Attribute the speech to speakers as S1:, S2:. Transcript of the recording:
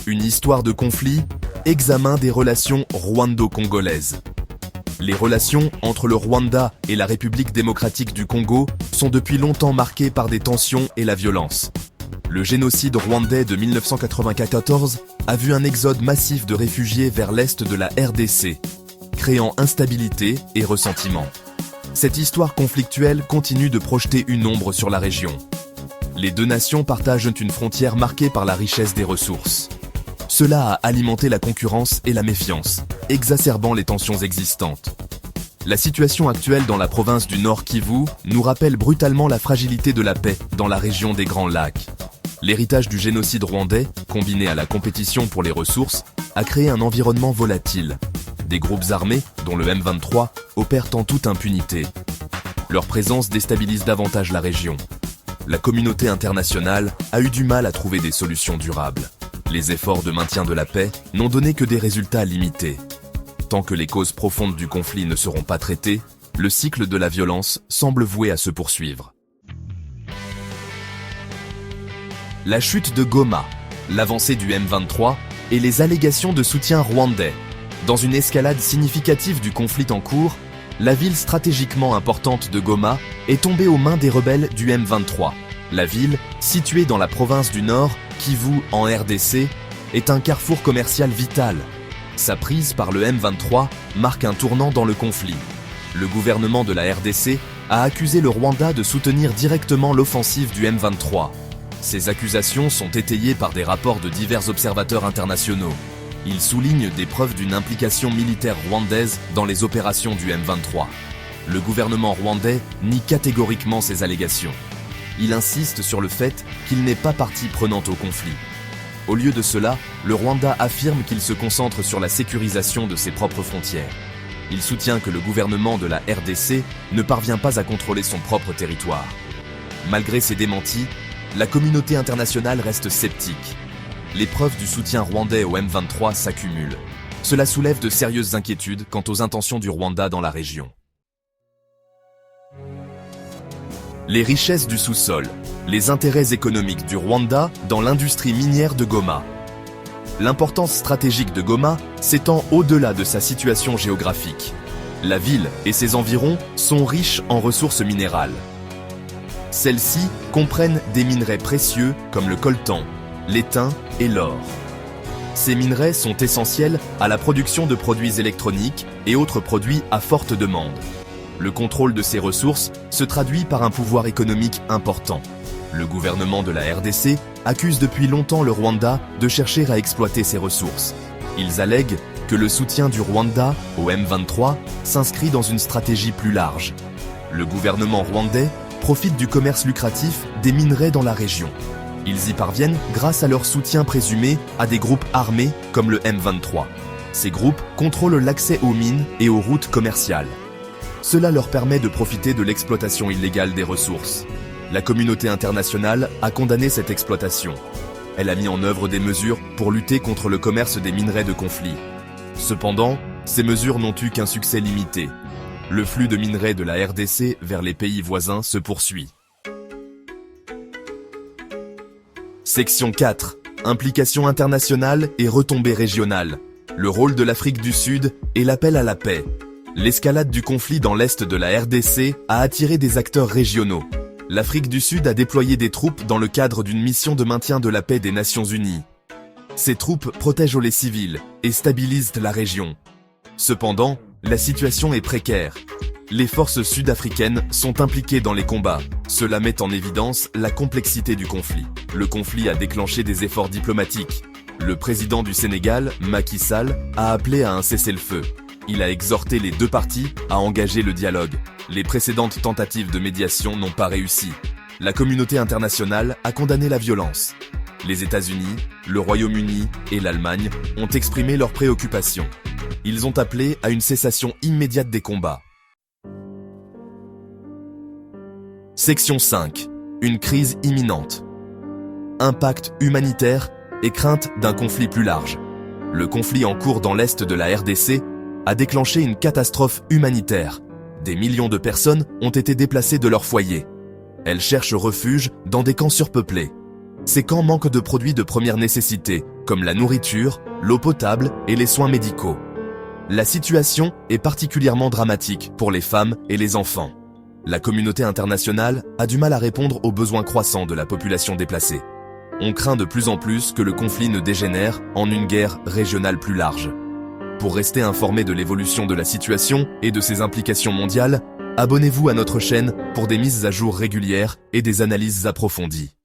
S1: Une histoire de conflit, examen des relations rwando-congolaises. Les relations entre le Rwanda et la République démocratique du Congo sont depuis longtemps marquées par des tensions et la violence. Le génocide rwandais de 1994 a vu un exode massif de réfugiés vers l'est de la RDC, créant instabilité et ressentiment. Cette histoire conflictuelle continue de projeter une ombre sur la région. Les deux nations partagent une frontière marquée par la richesse des ressources. Cela a alimenté la concurrence et la méfiance, exacerbant les tensions existantes. La situation actuelle dans la province du Nord Kivu nous rappelle brutalement la fragilité de la paix dans la région des Grands Lacs. L'héritage du génocide rwandais, combiné à la compétition pour les ressources, a créé un environnement volatile. Des groupes armés, dont le M23, opèrent en toute impunité. Leur présence déstabilise davantage la région. La communauté internationale a eu du mal à trouver des solutions durables. Les efforts de maintien de la paix n'ont donné que des résultats limités. Tant que les causes profondes du conflit ne seront pas traitées, le cycle de la violence semble voué à se poursuivre. La chute de Goma, l'avancée du M23 et les allégations de soutien rwandais. Dans une escalade significative du conflit en cours, la ville stratégiquement importante de Goma est tombée aux mains des rebelles du M23. La ville, située dans la province du Nord, Kivu en RDC, est un carrefour commercial vital. Sa prise par le M23 marque un tournant dans le conflit. Le gouvernement de la RDC a accusé le Rwanda de soutenir directement l'offensive du M23. Ces accusations sont étayées par des rapports de divers observateurs internationaux. Ils soulignent des preuves d'une implication militaire rwandaise dans les opérations du M23. Le gouvernement rwandais nie catégoriquement ces allégations. Il insiste sur le fait qu'il n'est pas partie prenante au conflit. Au lieu de cela, le Rwanda affirme qu'il se concentre sur la sécurisation de ses propres frontières. Il soutient que le gouvernement de la RDC ne parvient pas à contrôler son propre territoire. Malgré ces démentis, la communauté internationale reste sceptique. Les preuves du soutien rwandais au M23 s'accumulent. Cela soulève de sérieuses inquiétudes quant aux intentions du Rwanda dans la région. Les richesses du sous-sol, les intérêts économiques du Rwanda dans l'industrie minière de Goma. L'importance stratégique de Goma s'étend au-delà de sa situation géographique. La ville et ses environs sont riches en ressources minérales. Celles-ci comprennent des minerais précieux comme le coltan, l'étain et l'or. Ces minerais sont essentiels à la production de produits électroniques et autres produits à forte demande. Le contrôle de ces ressources se traduit par un pouvoir économique important. Le gouvernement de la RDC accuse depuis longtemps le Rwanda de chercher à exploiter ces ressources. Ils allèguent que le soutien du Rwanda au M23 s'inscrit dans une stratégie plus large. Le gouvernement rwandais profite du commerce lucratif des minerais dans la région. Ils y parviennent grâce à leur soutien présumé à des groupes armés comme le M23. Ces groupes contrôlent l'accès aux mines et aux routes commerciales. Cela leur permet de profiter de l'exploitation illégale des ressources. La communauté internationale a condamné cette exploitation. Elle a mis en œuvre des mesures pour lutter contre le commerce des minerais de conflit. Cependant, ces mesures n'ont eu qu'un succès limité. Le flux de minerais de la RDC vers les pays voisins se poursuit. Section 4. Implication internationale et retombées régionales. Le rôle de l'Afrique du Sud et l'appel à la paix. L'escalade du conflit dans l'est de la RDC a attiré des acteurs régionaux. L'Afrique du Sud a déployé des troupes dans le cadre d'une mission de maintien de la paix des Nations Unies. Ces troupes protègent les civils et stabilisent la région. Cependant, la situation est précaire. Les forces sud-africaines sont impliquées dans les combats. Cela met en évidence la complexité du conflit. Le conflit a déclenché des efforts diplomatiques. Le président du Sénégal, Macky Sall, a appelé à un cessez-le-feu. Il a exhorté les deux parties à engager le dialogue. Les précédentes tentatives de médiation n'ont pas réussi. La communauté internationale a condamné la violence. Les États-Unis, le Royaume-Uni et l'Allemagne ont exprimé leurs préoccupations. Ils ont appelé à une cessation immédiate des combats. Section 5. Une crise imminente. Impact humanitaire et crainte d'un conflit plus large. Le conflit en cours dans l'est de la RDC a déclenché une catastrophe humanitaire. Des millions de personnes ont été déplacées de leur foyer. Elles cherchent refuge dans des camps surpeuplés. Ces camps manquent de produits de première nécessité, comme la nourriture, l'eau potable et les soins médicaux. La situation est particulièrement dramatique pour les femmes et les enfants. La communauté internationale a du mal à répondre aux besoins croissants de la population déplacée. On craint de plus en plus que le conflit ne dégénère en une guerre régionale plus large. Pour rester informé de l'évolution de la situation et de ses implications mondiales, abonnez-vous à notre chaîne pour des mises à jour régulières et des analyses approfondies.